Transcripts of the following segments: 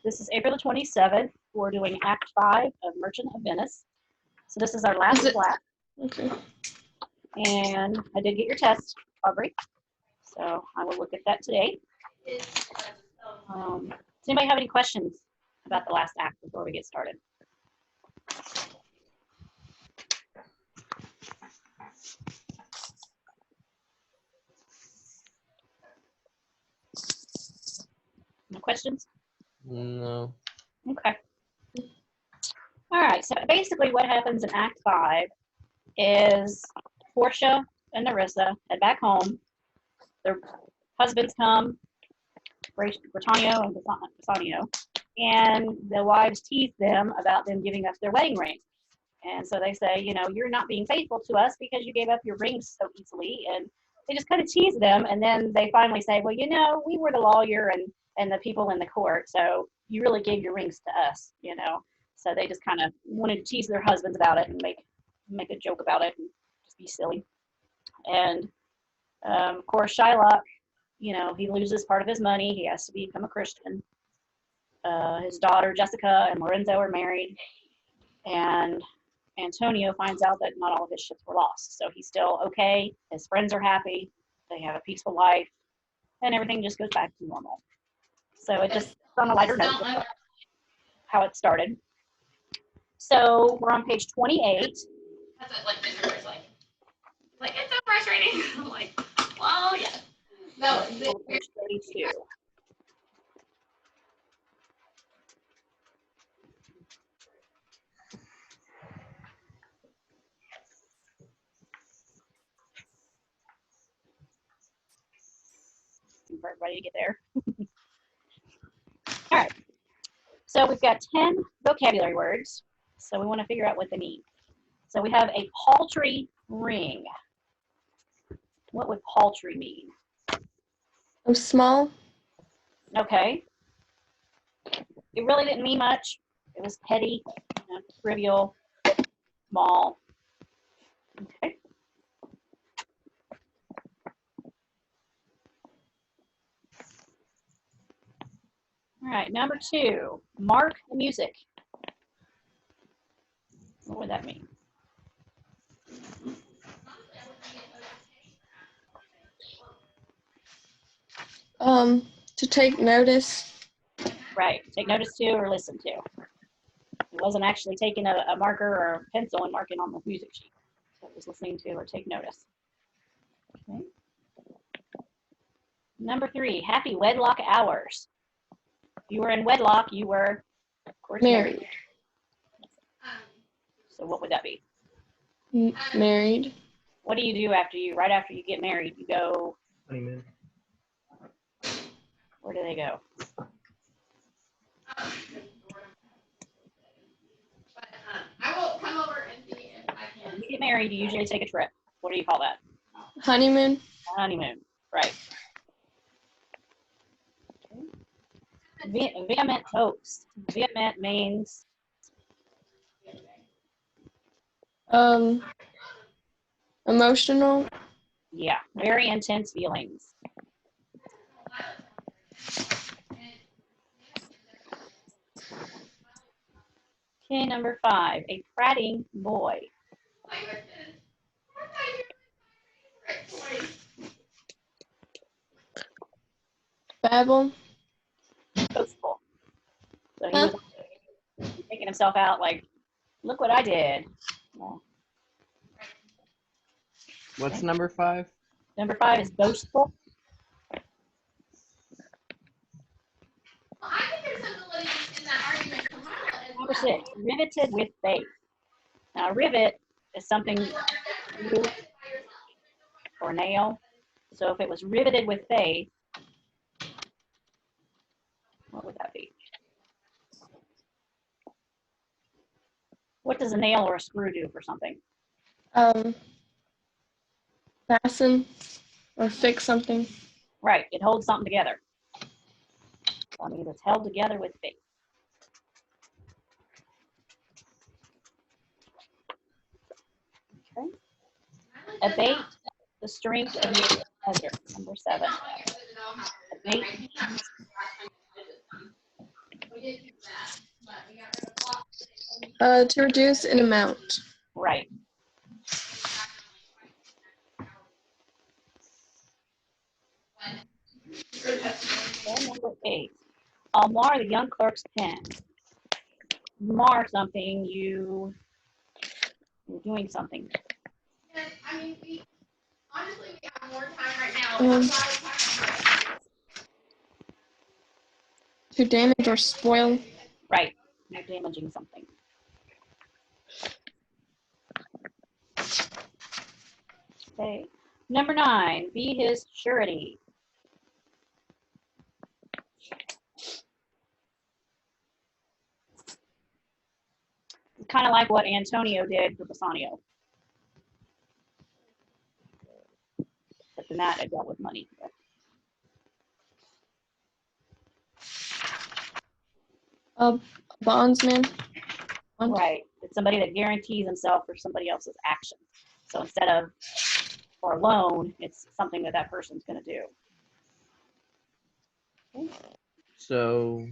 This is April the 27th. We're doing Act 5 of Merchant of Venice. So this is our last class. Okay. And I did get your test, Aubrey. So I will look at that today. Does anybody have any questions about the last act before we get started? No questions? No. Okay. All right, so basically what happens in Act 5 is Portia and Nerissa head back home. Their husbands come, Britannia and Bassanio, and the wives tease them about them giving up their wedding rings. And so they say, you know, you're not being faithful to us because you gave up your rings so easily. And they just kind of tease them. And then they finally say, well, you know, we were the lawyer and the people in the court. So you really gave your rings to us, you know. So they just kind of wanted to tease their husbands about it and make a joke about it and just be silly. And of course, Shylock, you know, he loses part of his money. He has to become a Christian. His daughter, Jessica, and Lorenzo are married. And Antonio finds out that not all of his ships were lost. So he's still okay. His friends are happy. They have a peaceful life. And everything just goes back to normal. So it just on a lighter note how it started. So we're on page 28. That's what, like, visitors like, it's so frustrating. I'm like, well, yeah. No, Page 32. For everybody to get there. All right. So we've got 10 vocabulary words. So we want to figure out what they mean. So we have a paltry ring. What would paltry mean? Oh, small. Okay. It really didn't mean much. It was petty, you know, trivial, small. Okay. All right, number 2, mark the music. What would that mean? To take notice. Right, take notice to or listen to. It wasn't actually taking a marker or a pencil and marking on the music sheet. So it was listening to or take notice. Okay. Number 3, happy wedlock hours. If you were in wedlock, you were, of course, married. So what would that be? Married. What do you do right after you get married? You go. Honeymoon. Where do they go? I will come over and see if I can. When you get married, you usually take a trip. What do you call that? Honeymoon. Honeymoon, right. Okay. Vehement toast. Vehement means emotional. yeah, very intense feelings. Okay, number 5, a prating boy. Babble. Boastful. So he was taking himself out like, look what I did. Yeah. What's number 5? Number 5 is boastful. Well, I think there's some validity in that argument tomorrow. Number 6, riveted with faith. Now, rivet is something or nail. So if it was riveted with faith, what would that be? What does a nail or a screw do for something? Fasten or fix something. Right, it holds something together. I mean, it's held together with faith. Okay. Abate the strength of your pleasure. Number 7. Abate. To reduce in amount. Right. Okay, number 8. I'll mar the young clerk's pen. Mar something, you're doing something. I mean, honestly, we have more time right now. To damage or spoil. Right. You're damaging something. Okay. Number 9. Be his surety. Kind of like what Antonio did for Bassanio. But then that it dealt with money. A bondsman. Right. It's somebody that guarantees himself for somebody else's action. So instead of for a loan, it's something that that person's going to do. Okay. So,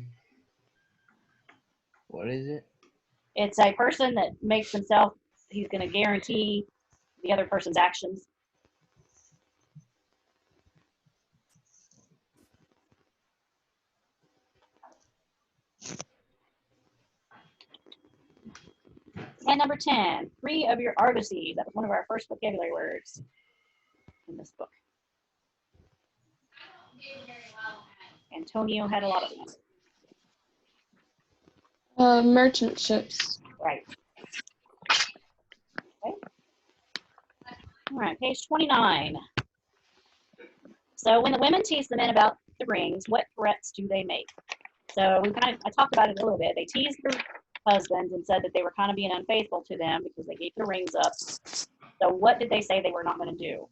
what is it? It's a person that makes himself, he's going to guarantee the other person's actions. And number 10, free of your argosy. That was one of our first vocabulary words in this book. Antonio had a lot of them. Merchant ships. Right. Okay. All right, page 29. So when the women tease the men about the rings, what threats do they make? So I talked about it a little bit. They teased their husbands and said that they were kind of being unfaithful to them because they gave their rings up. So what did they say they were not going to do?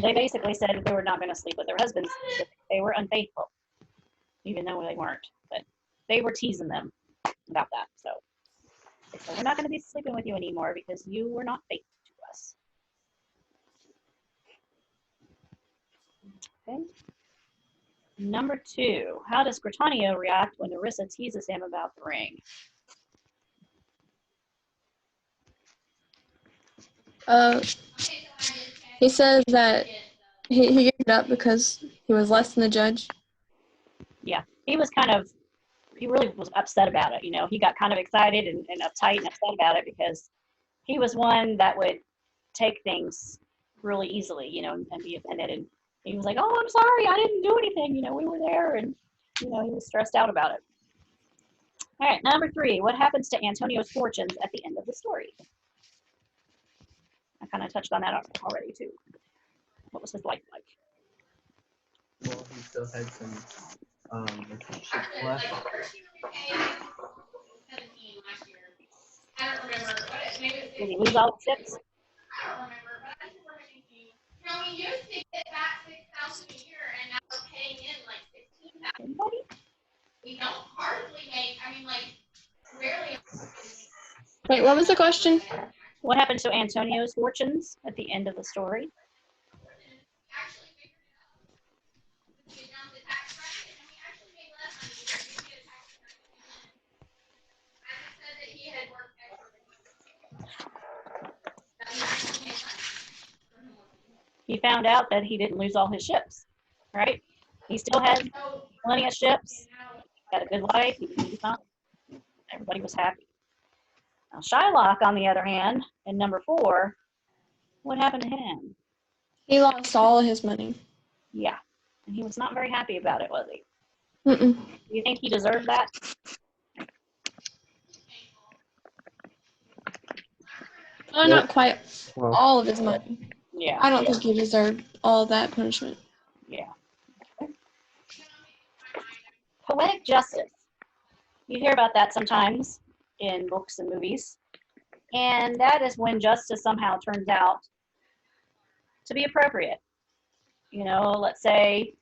They basically said that they were not going to sleep with their husbands. That they were unfaithful, even though they weren't. But they were teasing them about that. So they said, we're not going to be sleeping with you anymore because you were not faithful to us. Okay. Number 2, how does Gritanio react when Nerissa teases him about the ring? He says that he gave it up because he was less than the judge. Yeah, he really was upset about it. You know, he got kind of excited and uptight and upset about it because he was one that would take things really easily, you know, and be offended. And he was like, oh, I'm sorry, I didn't do anything. You know, we were there, and, you know, he was stressed out about it. All right, number 3, what happens to Antonio's fortunes at the end of the story? I kind of touched on that already, too. What was his life like? Well, he still had some ships left. I don't remember. Did he lose all the ships? I don't remember, but I just remember thinking, you know, we used to get back 6,000 a year, and now we're paying in like 16,000. Anybody? We don't hardly make. I mean, like rarely. Wait, what was the question? What happened to Antonio's fortunes at the end of the story? Actually figured it out. We announced the tax bracket, and we actually made less money. We didn't get a tax bracket. I just said that he had worked extra. He found out that he didn't lose all his ships, right? He still had plenty of ships, had a good life, he was fine. Everybody was happy. Now, Shylock, on the other hand, in number 4, what happened to him? He lost all of his money. Yeah, and he was not very happy about it, was he? Mm-mm. Do you think he deserved that? No, not quite Well, all of his money. Yeah. I don't think he deserved all that punishment. Yeah. Poetic justice. You hear about that sometimes in books and movies. And that is when justice somehow turns out to be appropriate. You know, let's say,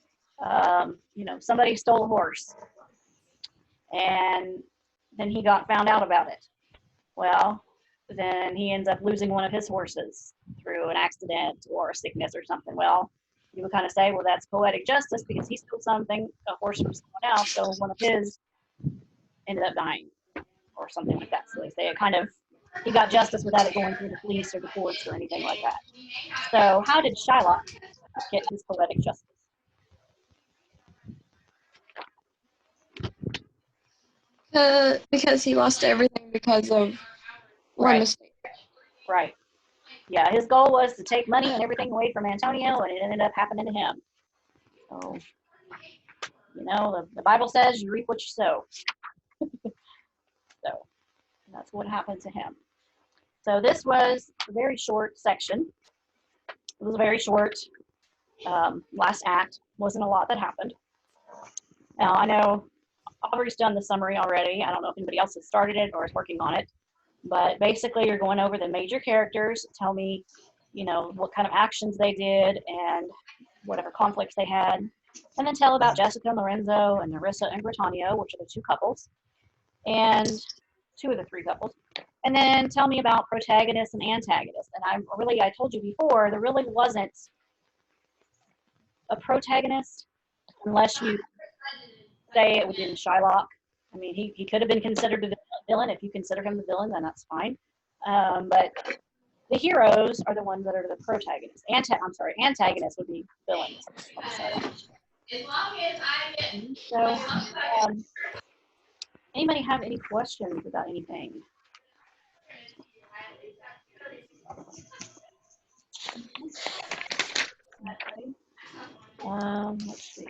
somebody stole a horse and then he got found out about it. Well, then he ends up losing one of his horses through an accident or a sickness or something. Well, you would kind of say, well, that's poetic justice because he stole a horse from someone else, so one of his ended up dying or something like that. So they say he got justice without it going through the police or the courts or anything like that. So how did Shylock get his poetic justice? Because he lost everything because of one Right. mistake. Right. Yeah, his goal was to take money and everything away from Antonio, and it ended up happening to him. So, the Bible says you reap what you sow. So that's what happened to him. So this was a very short section. It was a very short last act. Wasn't a lot that happened. Now, I know Aubrey's done the summary already. I don't know if anybody else has started it or is working on it. But basically, you're going over the major characters. Tell me, what kind of actions they did and whatever conflicts they had. And then tell about Jessica and Lorenzo and Nerissa and Britannia, which are the two couples. And two of the three couples. And then tell me about protagonists and antagonists. And I told you before, there really wasn't a protagonist unless you say it was in Shylock. I mean, he could have been considered the villain. If you consider him the villain, then that's fine. But the heroes are the ones that are the protagonists. Antagonists would be villains. As long as I get. So, anybody have any questions about anything? Okay. Let's see.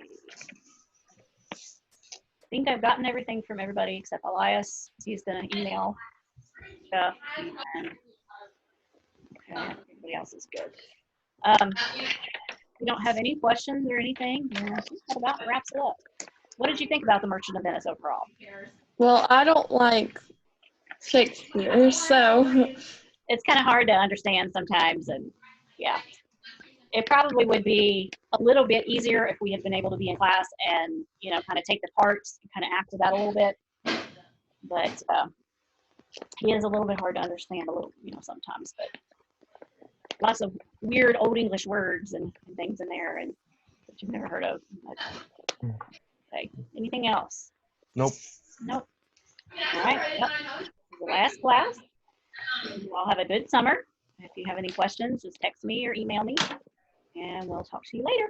I think I've gotten everything from everybody except Elias. He's going to email stuff. And, okay, everybody else is good. We don't have any questions or anything. I think that about wraps it up. What did you think about the Merchant of Venice overall? Well, I don't like Shakespeare, so It's kind of hard to understand sometimes, and yeah. It probably would be a little bit easier if we had been able to be in class and, kind of take the parts and kind of act it out a little bit. But he is a little bit hard to understand sometimes. But lots of weird Old English words and things in there and that you've never heard of. Okay. Anything else? Nope. Nope. All right. Yep. The last class. You all have a good summer. If you have any questions, just text me or email me, and we'll talk to you later.